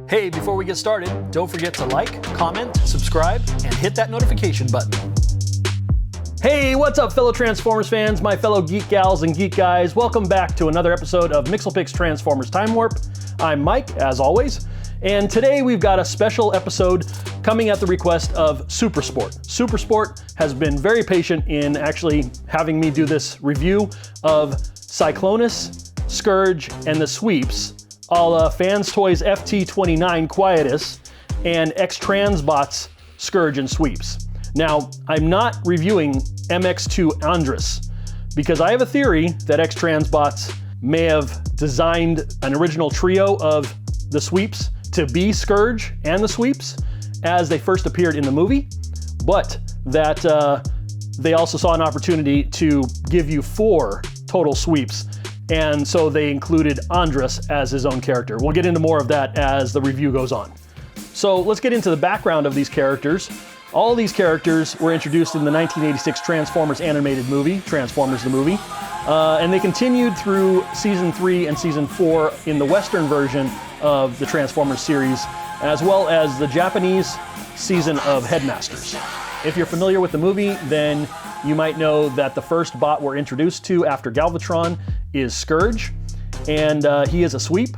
Hey, before we get started, don't forget to like, comment, subscribe, and hit that notification button. Hey, what's up, fellow Transformers fans, my fellow geek gals and geek guys? Welcome back to another episode of MixelPix Transformers Time Warp. I'm Mike, as always, and today we've got a special episode coming at the request of Supersport. Supersport has been very patient in actually having me do this review of Cyclonus, Scourge, and the sweeps, a la Fans Toys FT-29 Quietus and X-Transbots Scourge and sweeps. Now, I'm not reviewing MX-2 Andrus because I have a theory that X-Transbots may have designed an original trio of the sweeps to be Scourge and the sweeps as they first appeared in the movie, but that they also saw an opportunity to give you 4 total sweeps, and so they included Andrus as his own character. We'll get into more of that as the review goes on. So let's get into the background of these characters. All these characters were introduced in the 1986 Transformers animated movie, Transformers the movie, and they continued through Season 3 and Season 4 in the Western version of the Transformers series, as well as the Japanese season of Headmasters. If you're familiar with the movie, then you might know that the first bot we're introduced to after Galvatron is Scourge, and he is a sweep,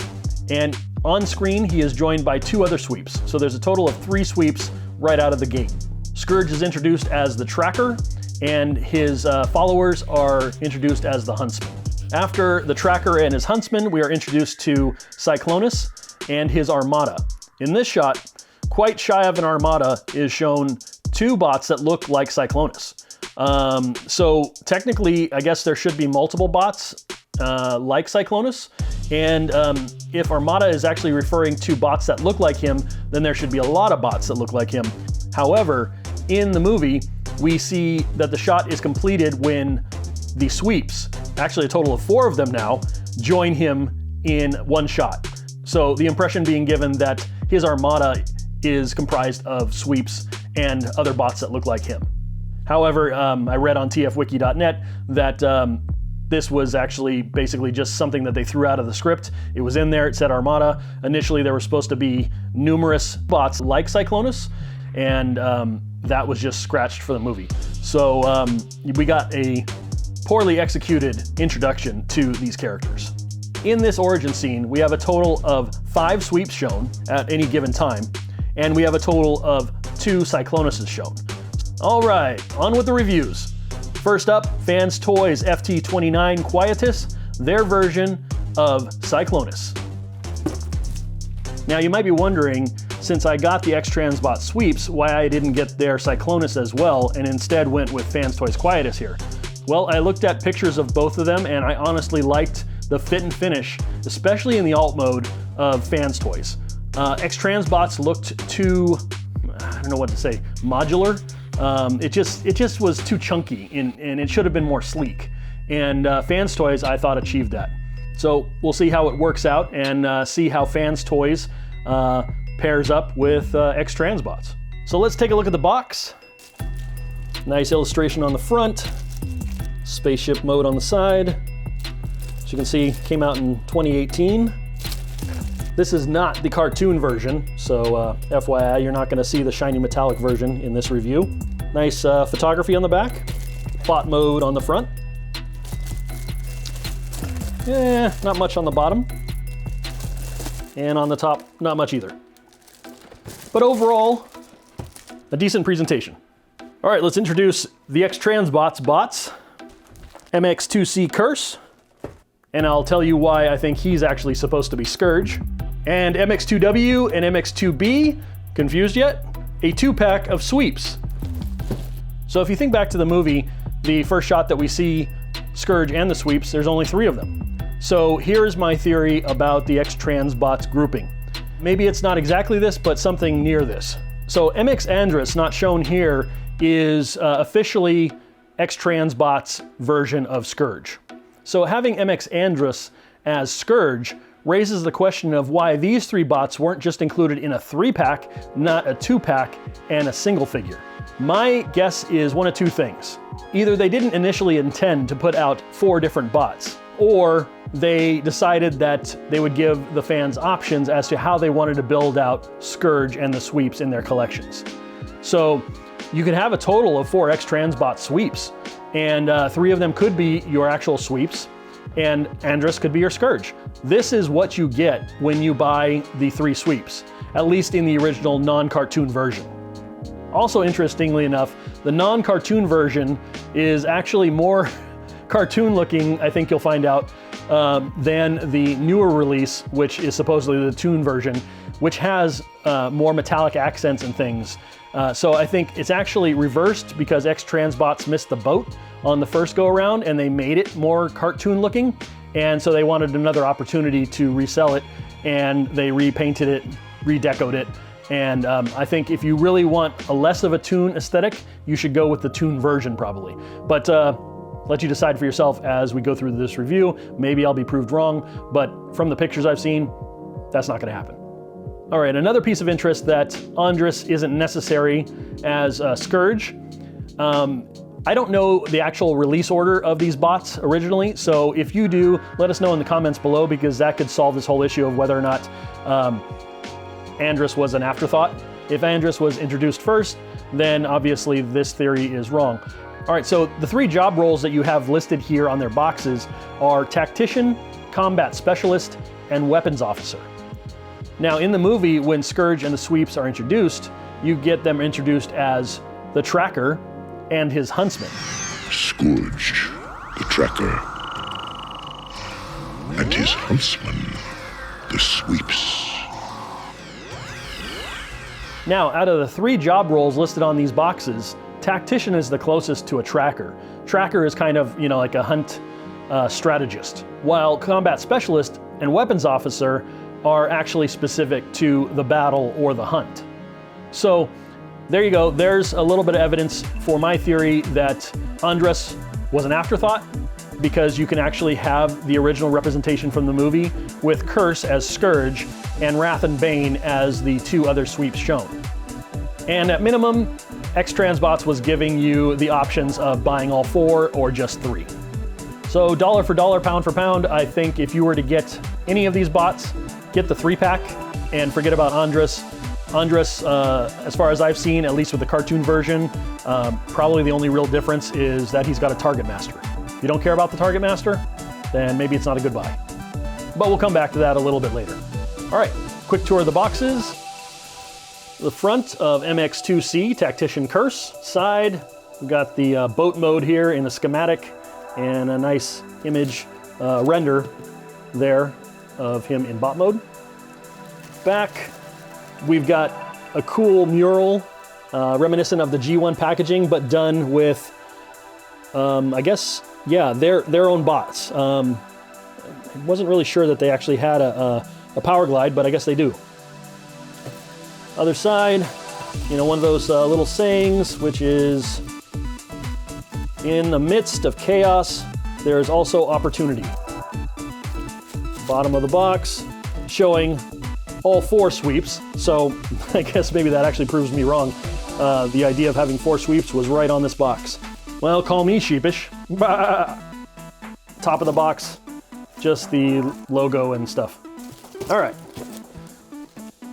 and on screen he is joined by 2 other sweeps. So there's a total of 3 sweeps right out of the gate. Scourge is introduced as the tracker, and his followers are introduced as the huntsman. After the tracker and his huntsman, we are introduced to Cyclonus and his armada. In this shot, quite shy of an armada, is shown 2 bots that look like Cyclonus. So technically, I guess there should be multiple bots like Cyclonus, and if Armada is actually referring to bots that look like him, then there should be a lot of bots that look like him. However, in the movie, we see that the shot is completed when the sweeps, actually a total of 4 of them now, join him in one shot. So the impression being given that his Armada is comprised of sweeps and other bots that look like him. However, I read on tfwiki.net that this was actually basically just something that they threw out of the script. It was in there, it said Armada. Initially, there were supposed to be numerous bots like Cyclonus, and that was just scratched for the movie. So we got a poorly executed introduction to these characters. In this origin scene, we have a total of 5 sweeps shown at any given time, and we have a total of 2 Cyclonuses shown. All right, on with the reviews. First up, Fans Toys FT-29 Quietus, their version of Cyclonus. Now you might be wondering, since I got the X-Transbot sweeps, why I didn't get their Cyclonus as well and instead went with Fans Toys Quietus here. Well, I looked at pictures of both of them and I honestly liked the fit and finish, especially in the alt mode of Fans Toys. X-Transbots looked too, I don't know what to say, modular. It just was too chunky and it should have been more sleek. And Fans Toys, I thought, achieved that. So we'll see how it works out and see how Fans Toys pairs up with X-Transbots. So let's take a look at the box. Nice illustration on the front. Spaceship mode on the side. As you can see, came out in 2018. This is not the cartoon version, so FYI, you're not going to see the shiny metallic version in this review. Nice photography on the back, bot mode on the front. Not much on the bottom. And on the top, not much either. But overall, a decent presentation. All right, let's introduce the X-Transbots bots, MX-iic Curse, and I'll tell you why I think he's actually supposed to be Scourge. And MX-2W and MX-2B, confused yet? A 2-pack of sweeps. So if you think back to the movie, the first shot that we see Scourge and the sweeps, there's only 3 of them. So here's my theory about the X-Transbots grouping. Maybe it's not exactly this, but something near this. So MX Andrus, not shown here, is officially X-Transbots' version of Scourge. So having MX Andrus as Scourge raises the question of why these 3 bots weren't just included in a 3-pack, not a 2-pack, and a single figure. My guess is one of 2 things. Either they didn't initially intend to put out 4 different bots, or they decided that they would give the fans options as to how they wanted to build out Scourge and the sweeps in their collections. So you could have a total of 4 X-Transbot sweeps, and 3 of them could be your actual sweeps, and Andrus could be your Scourge. This is what you get when you buy the 3 sweeps, at least in the original non-cartoon version. Also, interestingly enough, the non-cartoon version is actually more cartoon looking, I think you'll find out, than the newer release, which is supposedly the toon version, which has more metallic accents and things. So I think it's actually reversed because X-Transbots missed the boat on the first go around and they made it more cartoon looking. And so they wanted another opportunity to resell it, and they repainted it, redecoed it. And I think if you really want a less of a toon aesthetic, you should go with the toon version probably. But let you decide for yourself as we go through this review. Maybe I'll be proved wrong, but from the pictures I've seen, that's not gonna happen. All right, another piece of interest that Andrus isn't necessary as Scourge. I don't know the actual release order of these bots originally, so if you do, let us know in the comments below, because that could solve this whole issue of whether or not Andrus was an afterthought. If Andrus was introduced first, then obviously this theory is wrong. All right, so the 3 job roles that you have listed here on their boxes are Tactician, Combat Specialist, and Weapons Officer. Now in the movie, when Scourge and the sweeps are introduced, you get them introduced as the Tracker and his Huntsman. Scourge, the Tracker, and his Huntsman, the Sweeps. Now, out of the 3 job roles listed on these boxes, Tactician is the closest to a Tracker. Tracker is kind of, you know, like a hunt strategist, while Combat Specialist and Weapons Officer are actually specific to the battle or the hunt. So there you go. There's a little bit of evidence for my theory that Andrus was an afterthought, because you can actually have the original representation from the movie with Curse as Scourge and Wrath and Bane as the 2 other sweeps shown. And at minimum, X-Transbots was giving you the options of buying all 4 or just 3. So dollar for dollar, pound for pound, I think if you were to get any of these bots, get the 3-pack and forget about Andrus. Andrus, as far as I've seen, at least with the cartoon version, probably the only real difference is that he's got a Targetmaster. If you don't care about the Targetmaster, then maybe it's not a good buy. But we'll come back to that a little bit later. All right, quick tour of the boxes. The front of MX-2C, Tactician Curse. Side, we've got the boat mode here in the schematic and a nice image render there of him in bot mode. Back, we've got a cool mural reminiscent of the G1 packaging, but done with, I guess, yeah, their own bots. I wasn't really sure that they actually had a power glide, but I guess they do. Other side, you know, one of those little sayings, which is, in the midst of chaos, there is also opportunity. Bottom of the box, showing all 4 sweeps. So I guess maybe that actually proves me wrong. The idea of having 4 sweeps was right on this box. Well, call me sheepish. Top of the box, just the logo and stuff. All right.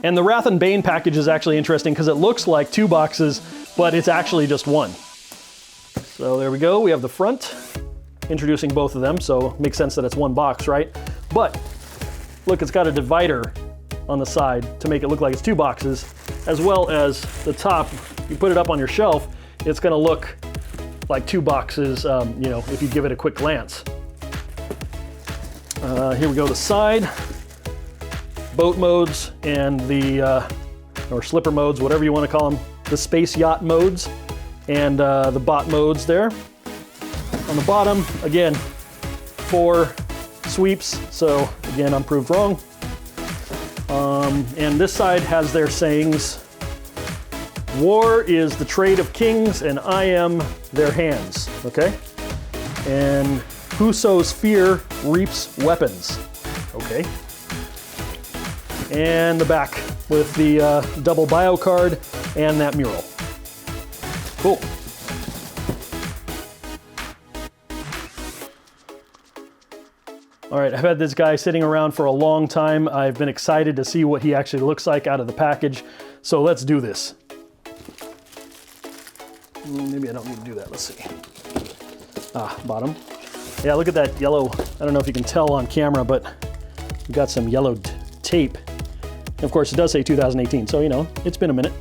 And the Wrath and Bane package is actually interesting because it looks like 2 boxes, but it's actually just 1. So there we go. We have the front, introducing both of them, so it makes sense that it's 1 box, right? But look, it's got a divider on the side to make it look like it's 2 boxes, as well as the top. You put it up on your shelf, it's gonna look like 2 boxes, you know, if you give it a quick glance. Here we go, the side. Boat modes and the, or slipper modes, whatever you want to call them, the space yacht modes, and the bot modes there. On the bottom, again, 4 sweeps, so again, I'm proved wrong. And this side has their sayings. War is the trade of kings, and I am their hands, okay? And who sows fear reaps weapons, okay? And the back with the double bio card and that mural. Cool. All right, I've had this guy sitting around for a long time. I've been excited to see what he actually looks like out of the package. So let's do this. Maybe I don't need to do that, let's see. Bottom. Yeah, look at that yellow. I don't know if you can tell on camera, but we got some yellow tape. And of course, it does say 2018, so you know, it's been a minute.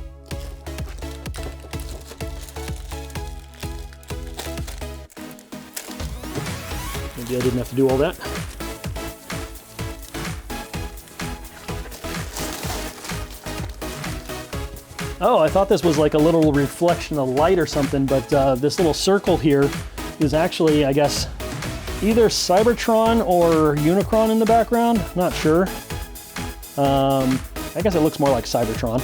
Maybe I didn't have to do all that. Oh, I thought this was like a little reflection of light or something, but this little circle here is actually, I guess, either Cybertron or Unicron in the background. Not sure. I guess it looks more like Cybertron.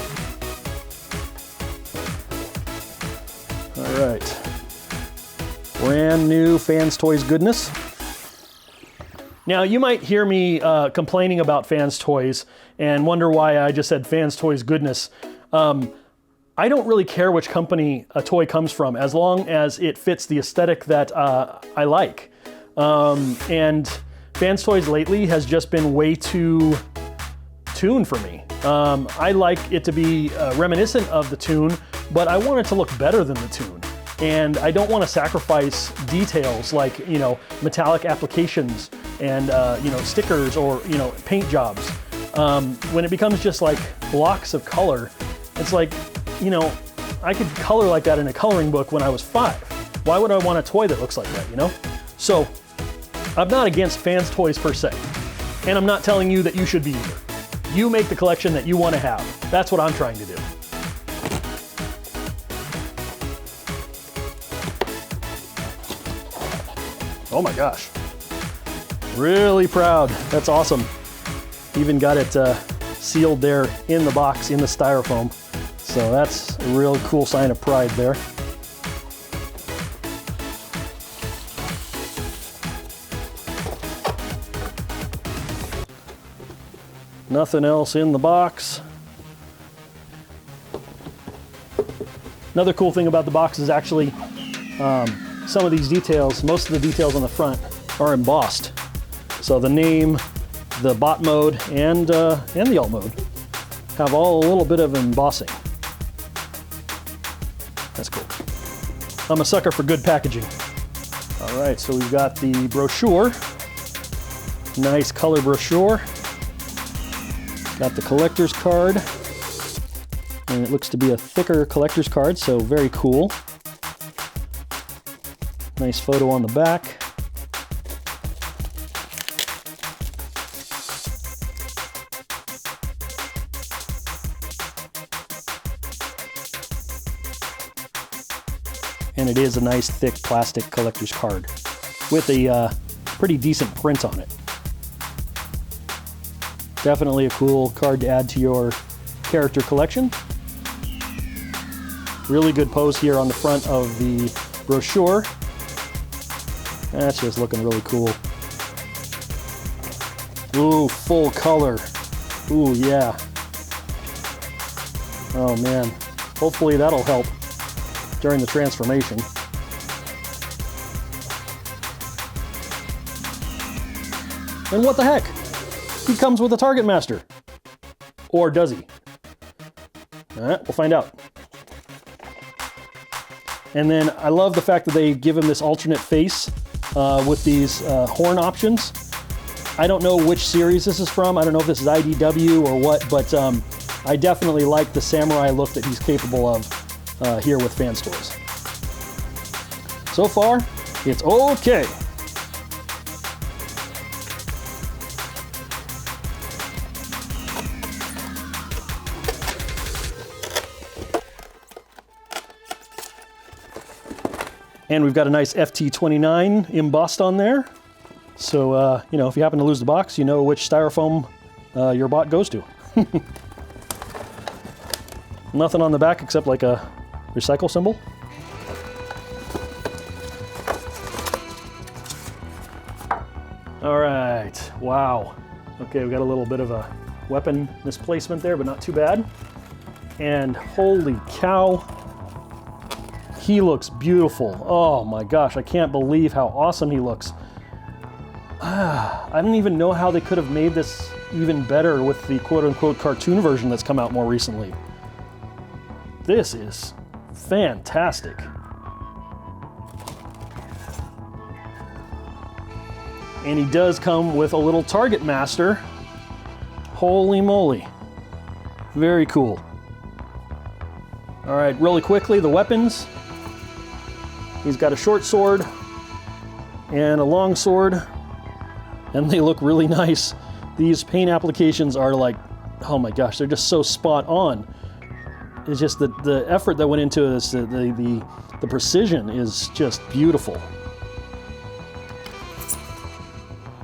All right. Brand new Fans Toys goodness. Now, you might hear me complaining about Fans Toys and wonder why I just said Fans Toys goodness. I don't really care which company a toy comes from, as long as it fits the aesthetic that I like. And Fans Toys lately has just been way too toon for me. I like it to be reminiscent of the toon, but I want it to look better than the toon. And I don't want to sacrifice details like, you know, metallic applications and, you know, stickers or, you know, paint jobs. When it becomes just like blocks of color, it's like, you know, I could color like that in a coloring book when I was 5. Why would I want a toy that looks like that, you know? So, I'm not against Fans Toys per se. And I'm not telling you that you should be either. You make the collection that you want to have. That's what I'm trying to do. Oh my gosh. Really proud. That's awesome. Even got it sealed there in the box, in the styrofoam. So that's a real cool sign of pride there. Nothing else in the box. Another cool thing about the box is actually some of these details, most of the details on the front are embossed. So the name, the bot mode, and the alt mode have all a little bit of embossing. That's cool. I'm a sucker for good packaging. All right, so we've got the brochure. Nice color brochure. Got the collector's card. And it looks to be a thicker collector's card, so very cool. Nice photo on the back. And it is a nice thick plastic collector's card with a pretty decent print on it. Definitely a cool card to add to your character collection. Really good pose here on the front of the brochure. That's just looking really cool. Ooh, full color. Ooh, yeah. Oh man, hopefully that'll help during the transformation. And what the heck? He comes with a Targetmaster. Or does he? We'll find out. And then I love the fact that they give him this alternate face with these horn options. I don't know which series this is from. I don't know if this is IDW or what, but I definitely like the samurai look that he's capable of here with Fans Toys. So far, it's okay. And we've got a nice FT-29 embossed on there. So, you know, if you happen to lose the box, you know which styrofoam your bot goes to. Nothing on the back except like a recycle symbol. All right, wow. Okay, we got a little bit of a weapon misplacement there, but not too bad. And holy cow, he looks beautiful. Oh my gosh, I can't believe how awesome he looks. I don't even know how they could have made this even better with the quote-unquote cartoon version that's come out more recently. This is fantastic. And he does come with a little Targetmaster. Holy moly. Very cool. All right, really quickly, the weapons. He's got a short sword and a long sword, and they look really nice. These paint applications are like, oh my gosh, they're just so spot on. It's just the effort that went into this, the precision is just beautiful.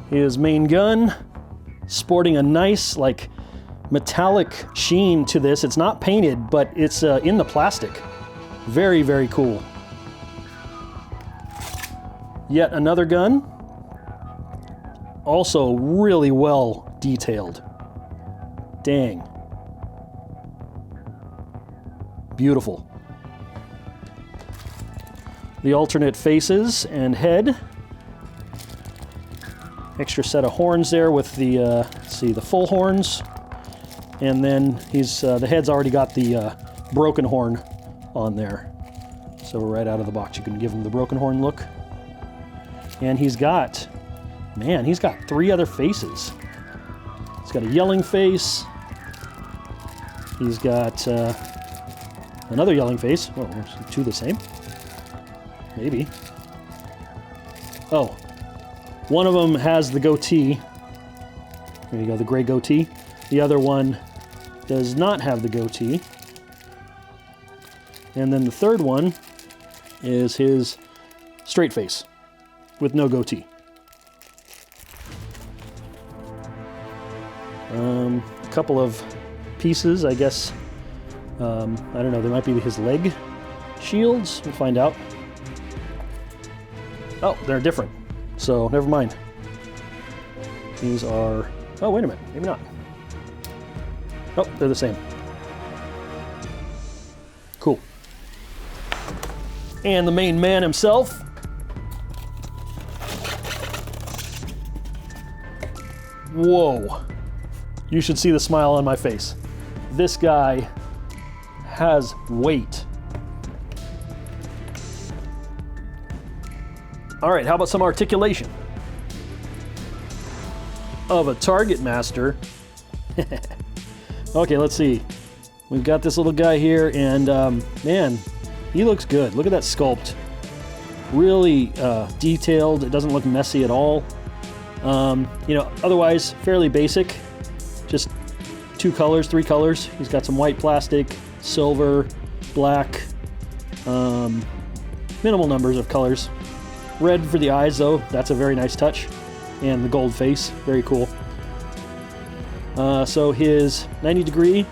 His main gun, sporting a nice like metallic sheen to this. It's not painted, but it's in the plastic. Very, very cool. Yet another gun, also really well detailed. Dang. Beautiful. The alternate faces and head. Extra set of horns there with the, let's see, the full horns. And then he's, the head's already got the broken horn on there. So right out of the box, you can give him the broken horn look. And he's got, man, he's got 3 other faces. He's got a yelling face. He's got another yelling face. Oh, there's 2 the same. Maybe. Oh, one of them has the goatee. There you go, the gray goatee. The other one does not have the goatee. And then the third one is his straight face with no goatee. A couple of pieces, I guess. I don't know, there might be his leg shields. We'll find out. Oh, they're different. So, never mind. These are... Oh, wait a minute. Maybe not. Oh, they're the same. Cool. And the main man himself. Whoa. You should see the smile on my face. This guy has weight. All right, how about some articulation of a Targetmaster? Okay, let's see. We've got this little guy here, and man, he looks good. Look at that sculpt. Really detailed. It doesn't look messy at all. You know, otherwise fairly basic. Just 2 colors, 3 colors. He's got some white plastic, silver, black, minimal numbers of colors. Red for the eyes, though. That's a very nice touch. And the gold face. Very cool. So his 90 degree,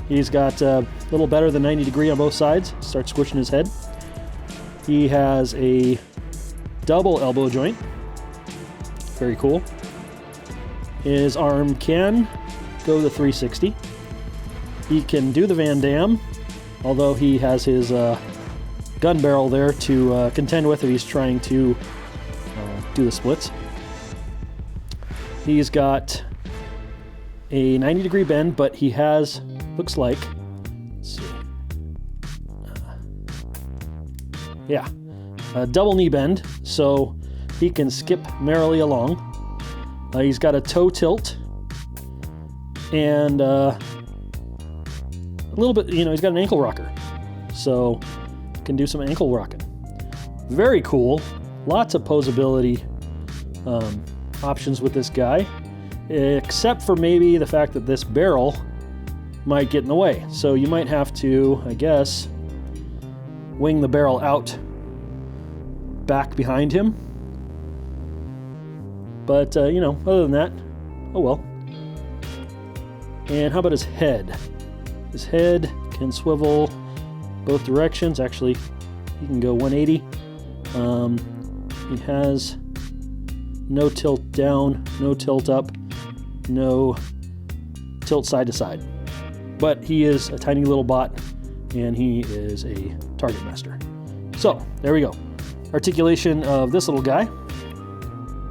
he's got a little better than 90 degree on both sides. Start squishing his head. He has a double elbow joint. Very cool. His arm can go to 360. He can do the Van Damme, although he has his gun barrel there to contend with if he's trying to do the splits. He's got a 90 degree bend, but he has, looks like, let's see, yeah, a double knee bend, so he can skip merrily along. He's got a toe tilt, and a little bit, you know, he's got an ankle rocker, so can do some ankle rocking. Very cool. Lots of posability options with this guy, except for maybe the fact that this barrel might get in the way. So you might have to, I guess, wing the barrel out back behind him. But, you know, other than that, oh well. And how about his head? His head can swivel both directions. Actually, he can go 180. He has no tilt down, no tilt up, no tilt side to side. But he is a tiny little bot, and he is a Targetmaster. So, there we go. Articulation of this little guy.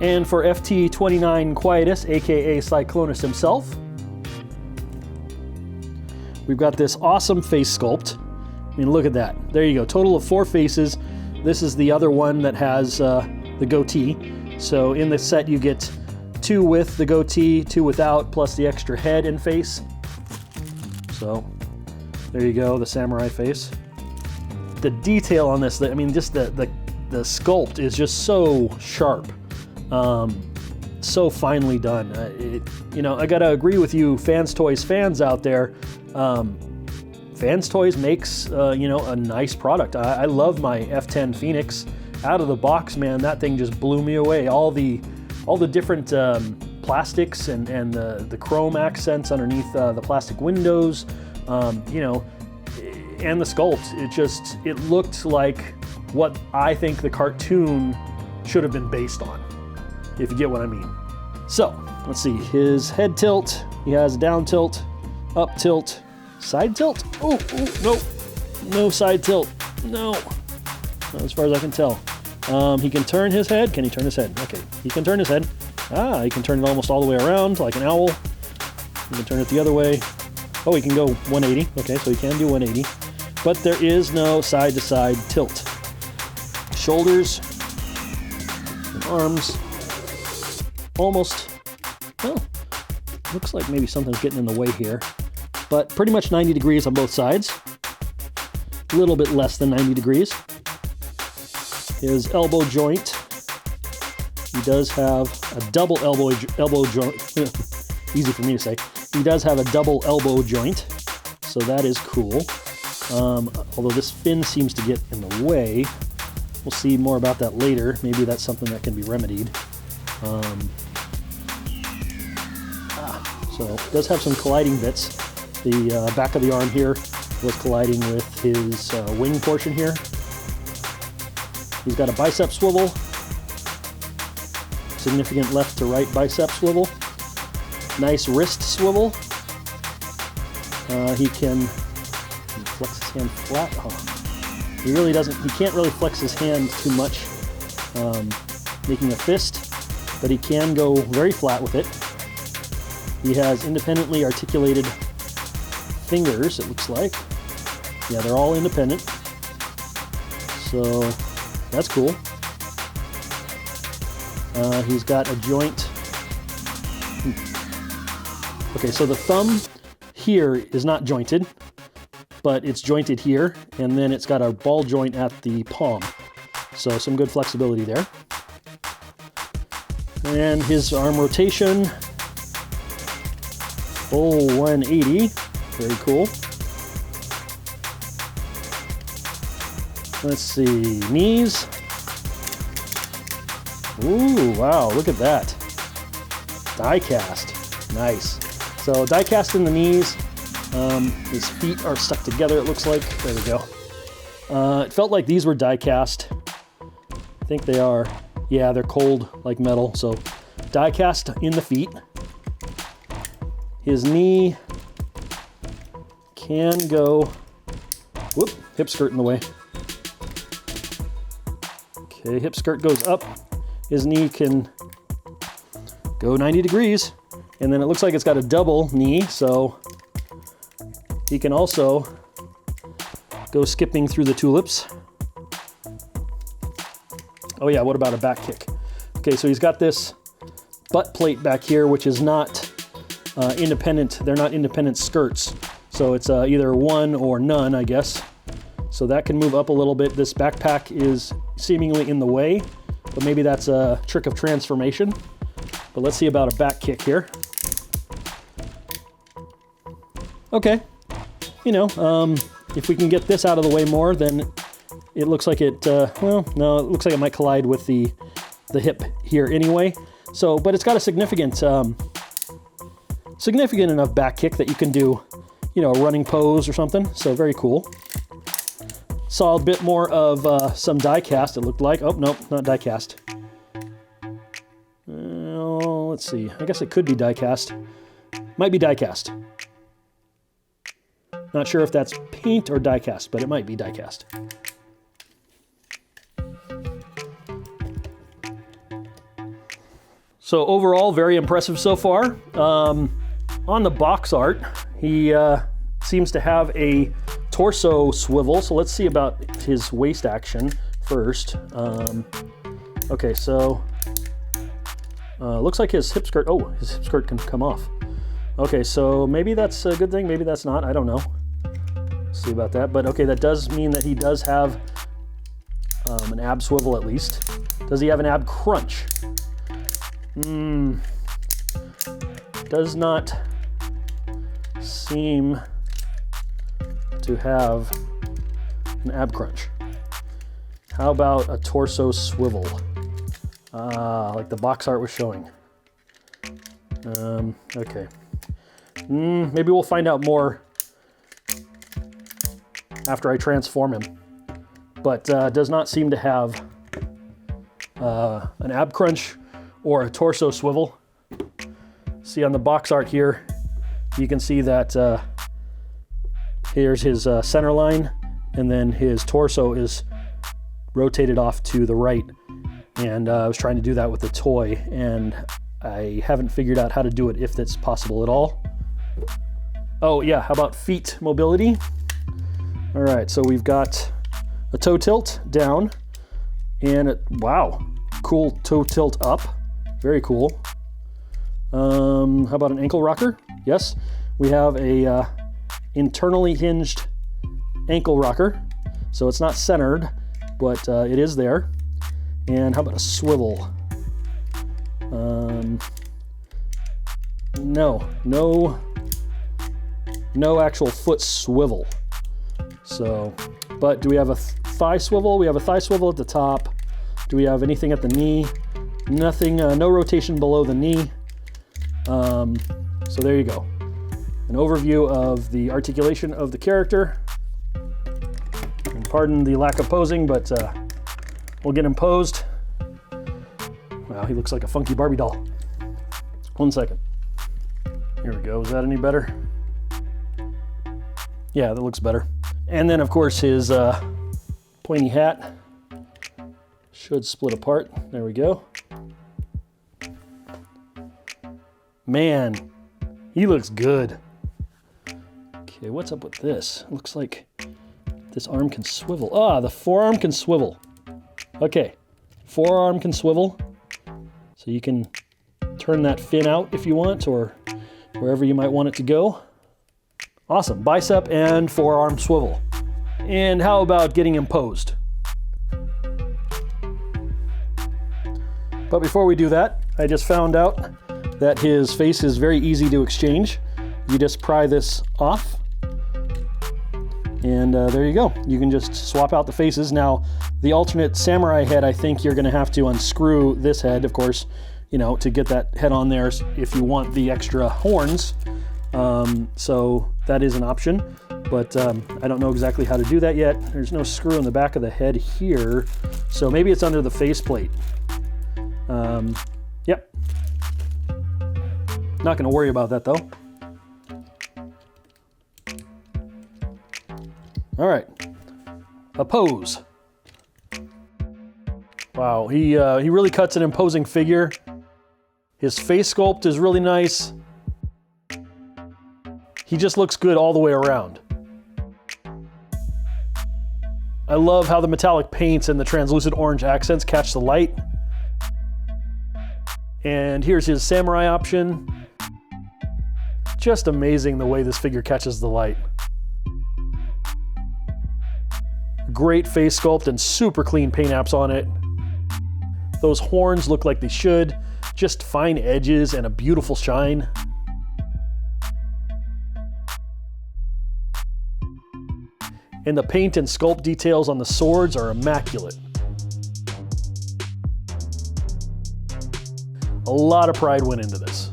And for FT-29 Quietus, aka Cyclonus himself, we've got this awesome face sculpt. I mean, look at that. There you go. Total of 4 faces. This is the other one that has the goatee. So in the set you get 2 with the goatee, 2 without, plus the extra head and face. So there you go, the samurai face. The detail on this, I mean, just the sculpt is just so sharp. So finely done. You know, I gotta agree with you, Fans Toys fans out there. Fans Toys makes you know, a nice product. I love my F10 Phoenix. Out of the box, man, that thing just blew me away. All the different plastics and the chrome accents underneath the plastic windows, you know, and the sculpt. It looked like what I think the cartoon should have been based on, if you get what I mean. So, let's see, his head tilt, he has down tilt, up tilt, side tilt? Oh, no, no side tilt, no, not as far as I can tell. He can turn his head, can he turn his head? Okay, he can turn his head. Ah, he can turn it almost all the way around, like an owl. He can turn it the other way. Oh, he can go 180, okay, so he can do 180. But there is no side-to-side tilt. Shoulders, and arms, almost, well, looks like maybe something's getting in the way here, but pretty much 90 degrees on both sides. A little bit less than 90 degrees. His elbow joint, he does have a double elbow joint, easy for me to say. He does have a double elbow joint, so that is cool. Although this fin seems to get in the way. We'll see more about that later. Maybe that's something that can be remedied. So it does have some colliding bits. The back of the arm here was colliding with his wing portion here. He's got a bicep swivel, significant left to right bicep swivel, nice wrist swivel. He can flex his hand flat. Oh, he really doesn't, he can't really flex his hand too much, making a fist, but he can go very flat with it. He has independently articulated fingers, it looks like. Yeah, they're all independent. So that's cool. He's got a joint. Okay, so the thumb here is not jointed, but it's jointed here, and then it's got a ball joint at the palm. So some good flexibility there. And his arm rotation, full 180, very cool. Let's see, knees. Ooh, wow, look at that. Die cast, nice. So die cast in the knees. His feet are stuck together, it looks like. There we go. It felt like these were die cast. I think they are. Yeah, they're cold like metal. So die cast in the feet. His knee can go, whoop, hip skirt in the way. Okay, hip skirt goes up. His knee can go 90 degrees. And then it looks like it's got a double knee, so he can also go skipping through the tulips. Oh yeah, what about a back kick? Okay, so he's got this butt plate back here, which is not independent. They're not independent skirts. So it's either one or none, I guess. So that can move up a little bit. This backpack is seemingly in the way, but maybe that's a trick of transformation. But let's see about a back kick here. Okay, you know, if we can get this out of the way more, then it looks like it, well, no, it looks like it might collide with the hip here anyway. So, but it's got a significant enough back kick that you can do, you know, a running pose or something. So very cool. Saw a bit more of some die cast, it looked like. Oh, nope, not die cast. Let's see, I guess it could be die cast. Might be die cast. Not sure if that's paint or die cast, but it might be die cast. So overall, very impressive so far. On the box art, he seems to have a torso swivel. So let's see about his waist action first. Okay, so looks like his hip skirt, oh, his hip skirt can come off. Okay, so maybe that's a good thing, maybe that's not, I don't know. Let's see about that, but okay, that does mean that he does have an ab swivel at least. Does he have an ab crunch? Does not seem to have an ab crunch. How about a torso swivel? Like the box art was showing. Okay. Maybe we'll find out more after I transform him. But does not seem to have an ab crunch or a torso swivel. See on the box art here, you can see that here's his center line, and then his torso is rotated off to the right. And I was trying to do that with the toy, and I haven't figured out how to do it, if that's possible at all. Oh yeah, how about feet mobility? All right, so we've got a toe tilt down, and wow, cool toe tilt up. Very cool. How about an ankle rocker? Yes, we have a internally hinged ankle rocker. So it's not centered, but it is there. And how about a swivel? No actual foot swivel. So, but do we have a thigh swivel? We have a thigh swivel at the top. Do we have anything at the knee? Nothing, no rotation below the knee. So there you go. An overview of the articulation of the character. And pardon the lack of posing, but we'll get him posed. Wow, he looks like a funky Barbie doll. 1 second. Here we go. Is that any better? Yeah, that looks better. And then, of course, his pointy hat should split apart. There we go. Man, he looks good. Okay, what's up with this? It looks like this arm can swivel. Ah, the forearm can swivel. Okay, forearm can swivel. So you can turn that fin out if you want, or wherever you might want it to go. Awesome, bicep and forearm swivel. And how about getting him posed? But before we do that, I just found out that his face is very easy to exchange. You just pry this off, and there you go. You can just swap out the faces. Now, the alternate samurai head, I think you're gonna have to unscrew this head, of course, you know, to get that head on there if you want the extra horns. So that is an option, but I don't know exactly how to do that yet. There's no screw in the back of the head here, so maybe it's under the faceplate. Yep. Not gonna worry about that though. All right, a pose. Wow, he really cuts an imposing figure. His face sculpt is really nice. He just looks good all the way around. I love how the metallic paints and the translucent orange accents catch the light. And here's his samurai option. Just amazing the way this figure catches the light. Great face sculpt and super clean paint apps on it. Those horns look like they should. Just fine edges and a beautiful shine. And the paint and sculpt details on the swords are immaculate. A lot of pride went into this.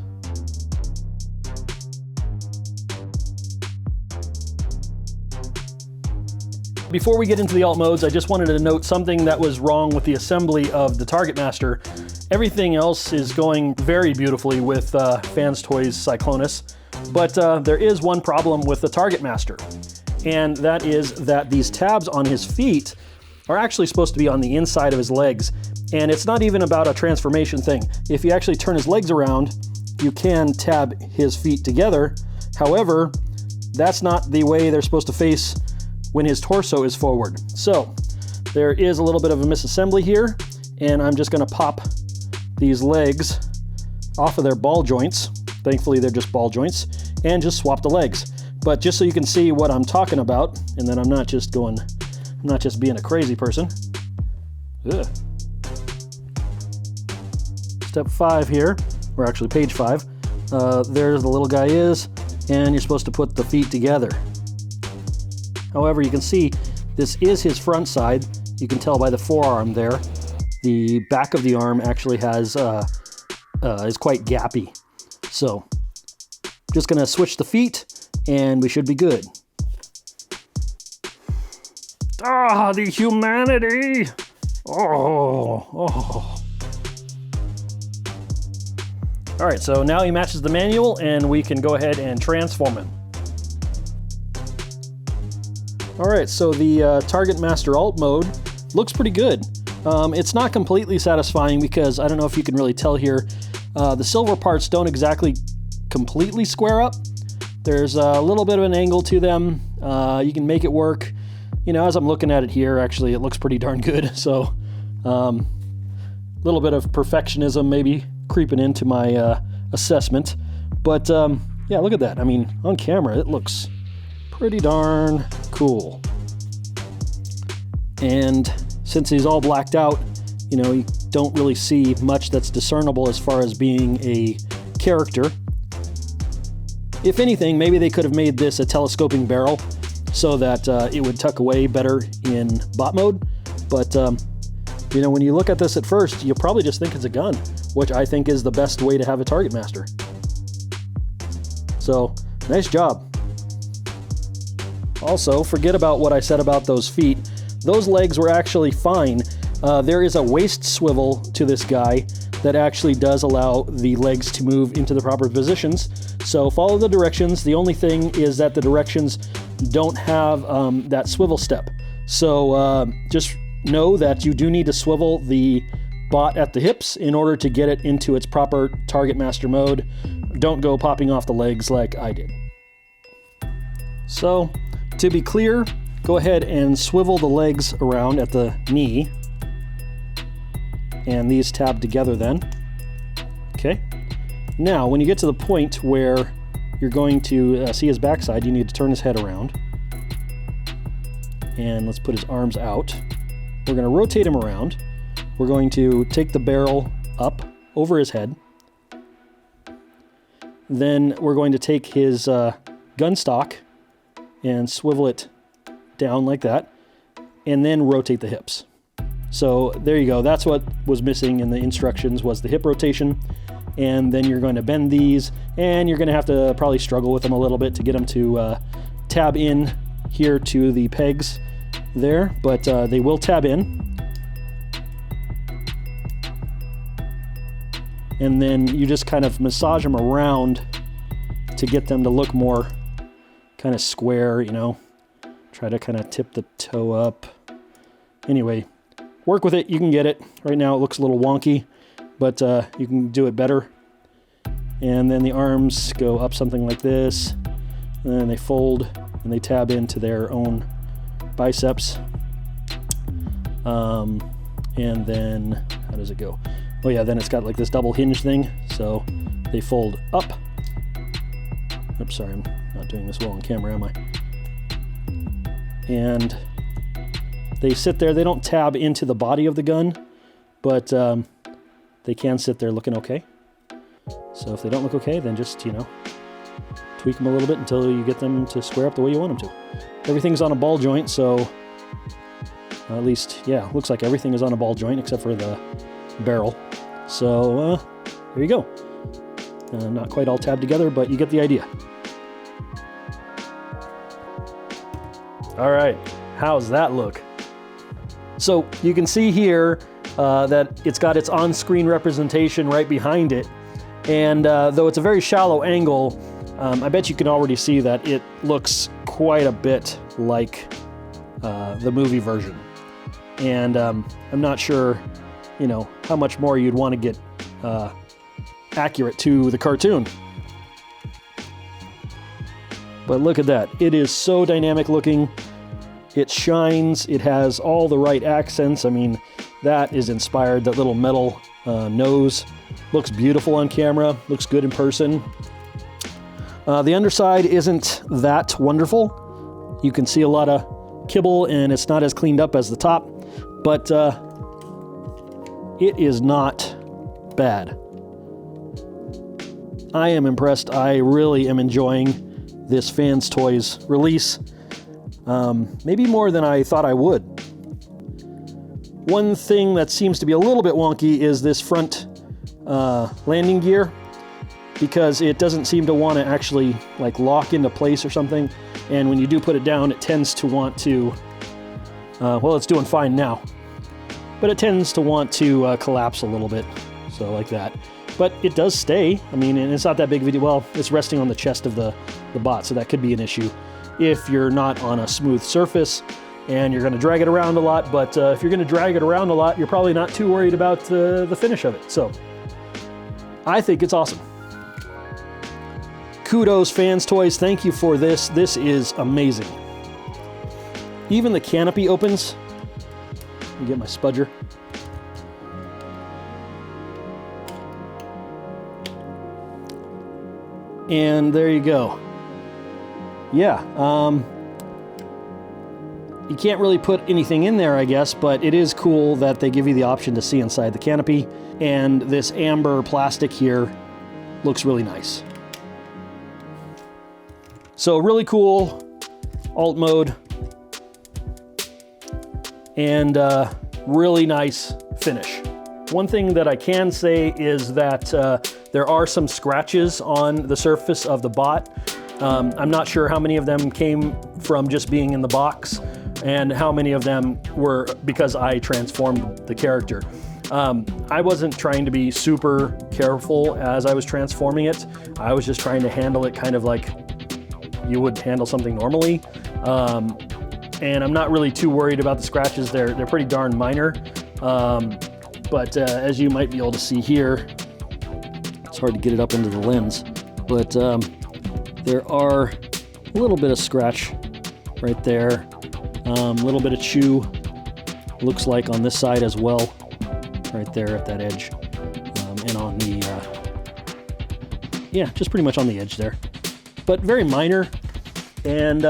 Before we get into the alt modes, I just wanted to note something that was wrong with the assembly of the Targetmaster. Everything else is going very beautifully with Fans Toys Cyclonus, but there is one problem with the Targetmaster, and that is that these tabs on his feet are actually supposed to be on the inside of his legs, And it's not even about a transformation thing. If you actually turn his legs around, you can tab his feet together. However, that's not the way they're supposed to face when his torso is forward. So there is a little bit of a misassembly here, and I'm just gonna pop these legs off of their ball joints. Thankfully, they're just ball joints, and just swap the legs. But just so you can see what I'm talking about, and then I'm not just being a crazy person. Ugh. Step 5 here, or actually page 5. There's the little guy is, and you're supposed to put the feet together. However, you can see this is his front side. You can tell by the forearm there. The back of the arm actually has is quite gappy. So, just gonna switch the feet, and we should be good. Ah, the humanity! Oh. All right, so now he matches the manual, and we can go ahead and transform him. All right, so the Targetmaster alt mode looks pretty good. It's not completely satisfying because I don't know if you can really tell here, the silver parts don't exactly completely square up. There's a little bit of an angle to them. You can make it work. You know, as I'm looking at it here, actually, it looks pretty darn good. So, a little bit of perfectionism maybe creeping into my assessment. But, yeah, look at that. I mean, on camera, it looks pretty darn cool. And since he's all blacked out, you know, you don't really see much that's discernible as far as being a character. If anything, maybe they could have made this a telescoping barrel so that it would tuck away better in bot mode. But, you know, when you look at this at first, you'll probably just think it's a gun, which I think is the best way to have a Targetmaster. So, nice job. Also, forget about what I said about those feet. Those legs were actually fine. There is a waist swivel to this guy that actually does allow the legs to move into the proper positions. So follow the directions. The only thing is that the directions don't have that swivel step. So just know that you do need to swivel the bot at the hips in order to get it into its proper Targetmaster mode. Don't go popping off the legs like I did. So, to be clear, go ahead and swivel the legs around at the knee. And these tab together then. Okay. Now, when you get to the point where you're going to see his backside, you need to turn his head around. And let's put his arms out. We're going to rotate him around. We're going to take the barrel up over his head. Then we're going to take his gun stock and swivel it down like that, and then rotate the hips. So there you go. That's what was missing in the instructions, was the hip rotation. And then you're going to bend these, and you're going to have to probably struggle with them a little bit to get them to tab in here to the pegs there, but they will tab in. And then you just kind of massage them around to get them to look more kind of square, you know. Try to kind of tip the toe up. Anyway, work with it. You can get it. Right now it looks a little wonky, but you can do it better. And then the arms go up something like this, and then they fold and they tab into their own biceps. And then, how does it go? Oh yeah, then it's got like this double hinge thing, so they fold up. Oops, sorry, I'm not doing this well on camera, am I? And they sit there. They don't tab into the body of the gun, but they can sit there looking okay. So if they don't look okay, then just, you know, tweak them a little bit until you get them to square up the way you want them to. Everything's on a ball joint, so at least, yeah, looks like everything is on a ball joint except for the barrel. So there you go. Not quite all tabbed together, but you get the idea. All right, how's that look? So you can see here that it's got its on-screen representation right behind it. And though it's a very shallow angle, I bet you can already see that it looks quite a bit like the movie version. And I'm not sure you know, how much more you'd want to get accurate to the cartoon. But look at that. It is so dynamic looking. It shines. It has all the right accents. I mean, that is inspired. That little metal nose looks beautiful on camera. Looks good in person. The underside isn't that wonderful. You can see a lot of kibble, and it's not as cleaned up as the top. But it is not bad. I am impressed. I really am enjoying this Fans Toys release. Maybe more than I thought I would. One thing that seems to be a little bit wonky is this front landing gear, because it doesn't seem to want to actually like lock into place or something. And when you do put it down, it tends to want to, well, it's doing fine now, but it tends to want to collapse a little bit. So like that. But it does stay. I mean, and it's not that big of a deal. Well, it's resting on the chest of the bot, so that could be an issue if you're not on a smooth surface and you're going to drag it around a lot. But if you're going to drag it around a lot, you're probably not too worried about the finish of it. So I think it's awesome. Kudos, Fans Toys. Thank you for this. This is amazing. Even the canopy opens. Let me get my spudger. And there you go. Yeah, you can't really put anything in there, I guess, but it is cool that they give you the option to see inside the canopy. And this amber plastic here looks really nice. So really cool alt mode. And really nice finish. One thing that I can say is that there are some scratches on the surface of the bot. I'm not sure how many of them came from just being in the box and how many of them were because I transformed the character. I wasn't trying to be super careful as I was transforming it. I was just trying to handle it kind of like you would handle something normally. And I'm not really too worried about the scratches. They're pretty darn minor. But as you might be able to see here, it's hard to get it up into the lens, but there are a little bit of scratch right there, a little bit of chew, looks like on this side as well, right there at that edge, and on the, yeah, just pretty much on the edge there, but very minor, and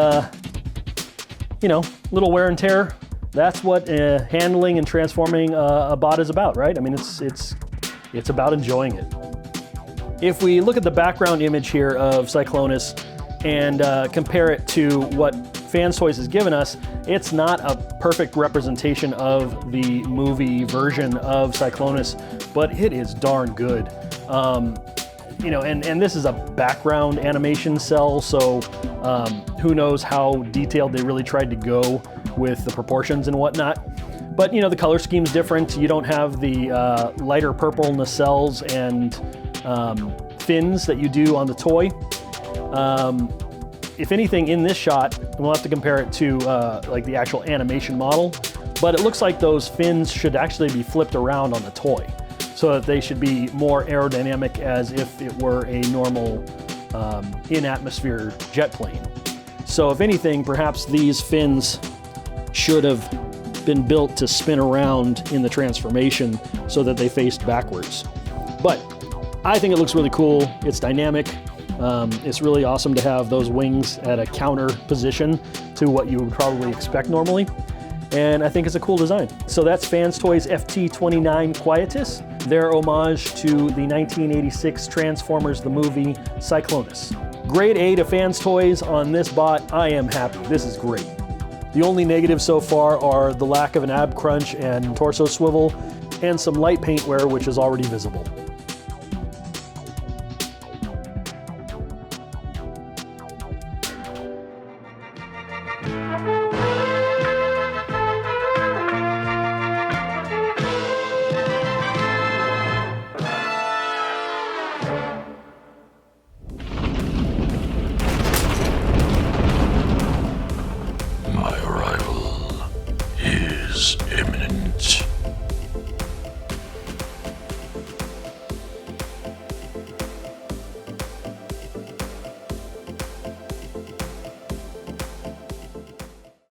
you know, little wear and tear. That's what handling and transforming a bot is about, right? I mean, it's about enjoying it. If we look at the background image here of Cyclonus and compare it to what Fans Toys has given us, it's not a perfect representation of the movie version of Cyclonus, but it is darn good. You know, and this is a background animation cell, so who knows how detailed they really tried to go with the proportions and whatnot. But you know, the color scheme's different. You don't have the lighter purple nacelles and fins that you do on the toy. If anything, in this shot, and we'll have to compare it to like the actual animation model, but it looks like those fins should actually be flipped around on the toy, so that they should be more aerodynamic as if it were a normal in-atmosphere jet plane. So if anything, perhaps these fins should have been built to spin around in the transformation so that they faced backwards. But I think it looks really cool. It's dynamic. It's really awesome to have those wings at a counter position to what you would probably expect normally. And I think it's a cool design. So that's Fans Toys FT-29 Quietus, their homage to the 1986 Transformers the movie Cyclonus. Grade A to Fans Toys on this bot. I am happy. This is great. The only negatives so far are the lack of an ab crunch and torso swivel, and some light paint wear, which is already visible.